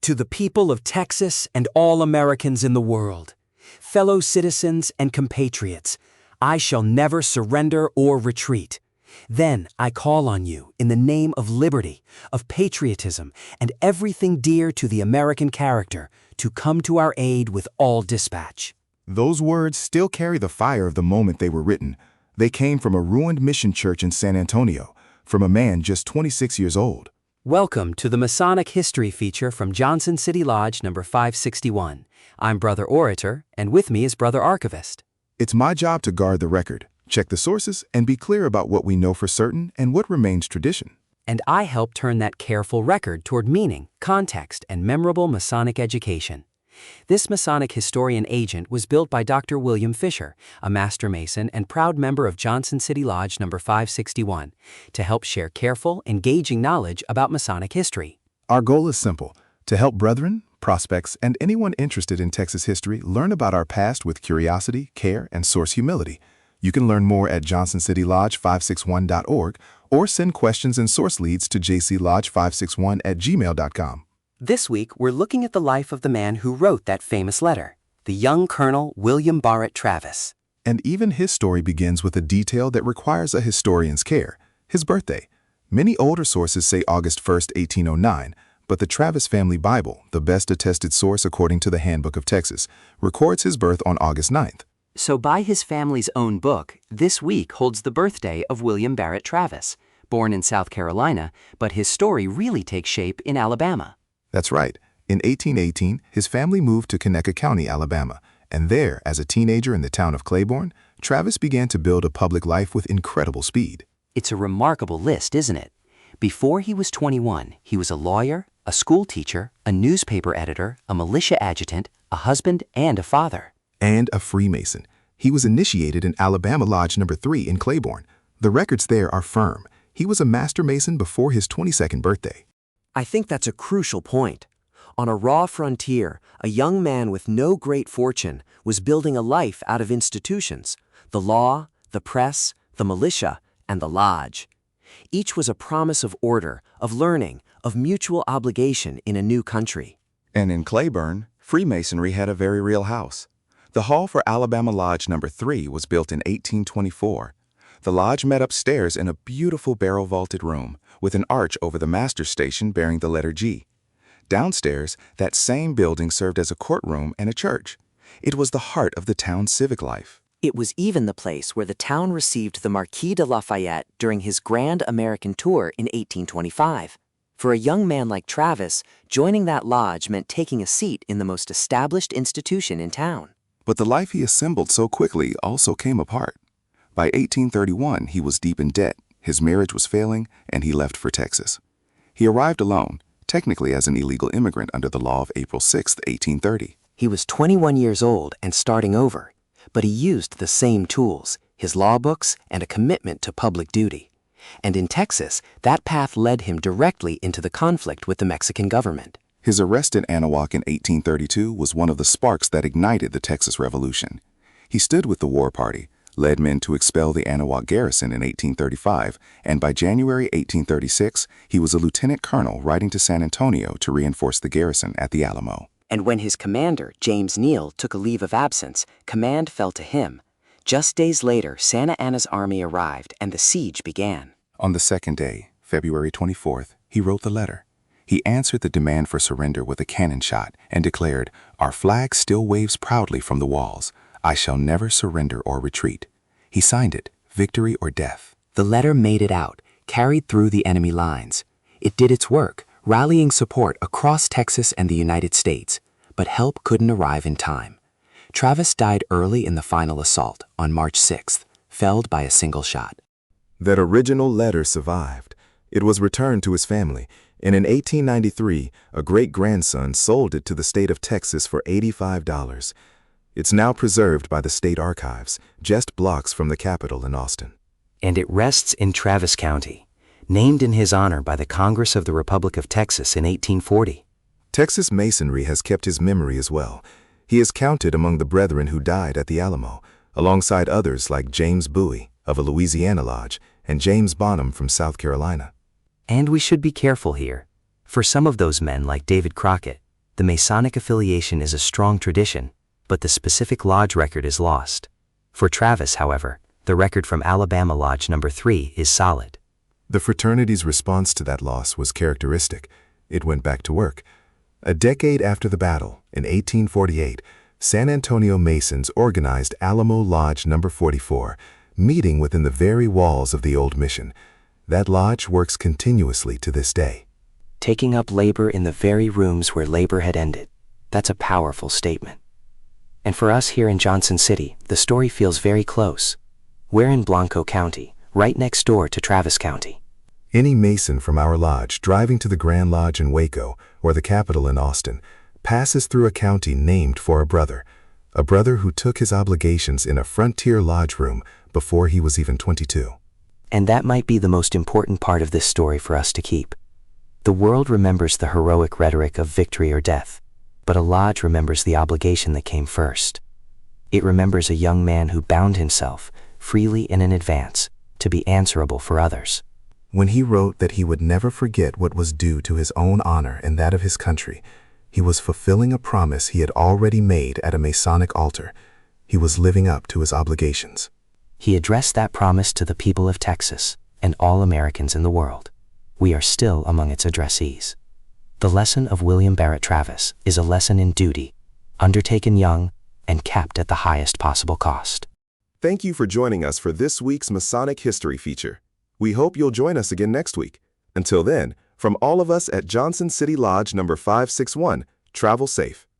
To the people of Texas and all Americans in the world, fellow citizens and compatriots, I shall never surrender or retreat. Then I call on you in the name of liberty, of patriotism, and everything dear to the American character to come to our aid with all dispatch. Those words still carry the fire of the moment they were written. They came from a ruined mission church in San Antonio, from a man just 26 years old. Welcome to the Masonic History feature from Johnson City Lodge No. 561. I'm Brother Orator, and with me is Brother Archivist. It's my job to guard the record, check the sources, and be clear about what we know for certain and what remains tradition. And I help turn that careful record toward meaning, context, and memorable Masonic education. This Masonic historian agent was built by Dr. William Fisher, a Master Mason and proud member of Johnson City Lodge No. 561, to help share careful, engaging knowledge about Masonic history. Our goal is simple: to help brethren, prospects, and anyone interested in Texas history learn about our past with curiosity, care, and source humility. You can learn more at johnsonCityLodge561.org or send questions and source leads to jclodge561@gmail.com. This week, we're looking at the life of the man who wrote that famous letter, the young Colonel William Barret Travis. And even his story begins with a detail that requires a historian's care: his birthday. Many older sources say August 1st, 1809, but the Travis Family Bible, the best attested source according to the Handbook of Texas, records his birth on August 9th. So by his family's own book, this week holds the birthday of William Barret Travis, born in South Carolina, but his story really takes shape in Alabama. That's right. In 1818, his family moved to Conecuh County, Alabama, and there, as a teenager in the town of Claiborne, Travis began to build a public life with incredible speed. It's a remarkable list, isn't it? Before he was 21, he was a lawyer, a school teacher, a newspaper editor, a militia adjutant, a husband, and a father. And a Freemason. He was initiated in Alamo Lodge No. 3 in Claiborne. The records there are firm. He was a Master Mason before his 22nd birthday. I think that's a crucial point. On a raw frontier, a young man with no great fortune was building a life out of institutions: the law, the press, the militia, and the lodge. Each was a promise of order, of learning, of mutual obligation in a new country. And in Claiborne, Freemasonry had a very real house. The hall for Alamo Lodge No. 3 was built in 1824. The lodge met upstairs in a beautiful barrel-vaulted room with an arch over the master station bearing the letter G. Downstairs, that same building served as a courtroom and a church. It was the heart of the town's civic life. It was even the place where the town received the Marquis de Lafayette during his grand American tour in 1825. For a young man like Travis, joining that lodge meant taking a seat in the most established institution in town. But the life he assembled so quickly also came apart. By 1831, he was deep in debt, his marriage was failing, and he left for Texas. He arrived alone, technically as an illegal immigrant under the law of April 6, 1830. He was 21 years old and starting over, but he used the same tools, his law books and a commitment to public duty. And in Texas, that path led him directly into the conflict with the Mexican government. His arrest in Anahuac in 1832 was one of the sparks that ignited the Texas Revolution. He stood with the war party, led men to expel the Anahuac garrison in 1835, and by January 1836, he was a lieutenant colonel riding to San Antonio to reinforce the garrison at the Alamo. And when his commander, James Neal, took a leave of absence, command fell to him. Just days later, Santa Anna's army arrived and the siege began. On the second day, February 24th, he wrote the letter. He answered the demand for surrender with a cannon shot and declared, "Our flag still waves proudly from the walls. I shall never surrender or retreat." He signed it, "Victory or Death." The letter made it out, carried through the enemy lines. It did its work, rallying support across Texas and the United States, but help couldn't arrive in time. Travis died early in the final assault on March 6th, felled by a single shot. That original letter survived. It was returned to his family, and in 1893, a great-grandson sold it to the state of Texas for $85. It's now preserved by the state archives, just blocks from the Capitol in Austin. And it rests in Travis County, named in his honor by the Congress of the Republic of Texas in 1840. Texas Masonry has kept his memory as well. He is counted among the brethren who died at the Alamo, alongside others like James Bowie of a Louisiana lodge and James Bonham from South Carolina. And we should be careful here. For some of those men, like David Crockett, The Masonic affiliation is a strong tradition, but the specific lodge record is lost. For Travis, however, the record from Alabama Lodge No. 3 is solid. The fraternity's response to that loss was characteristic. It went back to work. A decade after the battle, in 1848, San Antonio Masons organized Alamo Lodge No. 44, meeting within the very walls of the old mission. That lodge works continuously to this day. Taking up labor in the very rooms where labor had ended. That's a powerful statement. And for us here in Johnson City, the story feels very close. We're in Blanco County, right next door to Travis County. Any Mason from our lodge driving to the Grand Lodge in Waco or the Capitol in Austin passes through a county named for a brother who took his obligations in a frontier lodge room before he was even 22. And that might be the most important part of this story for us to keep. The world remembers the heroic rhetoric of victory or death, but a lodge remembers the obligation that came first. It remembers a young man who bound himself, freely and in advance, to be answerable for others. When he wrote that he would never forget what was due to his own honor and that of his country, he was fulfilling a promise he had already made at a Masonic altar. He was living up to his obligations. He addressed that promise to the people of Texas and all Americans in the world. We are still among its addressees. The lesson of William Barret Travis is a lesson in duty, undertaken young and capped at the highest possible cost. Thank you for joining us for this week's Masonic History feature. We hope you'll join us again next week. Until then, from all of us at Johnson City Lodge No. 561, travel safe.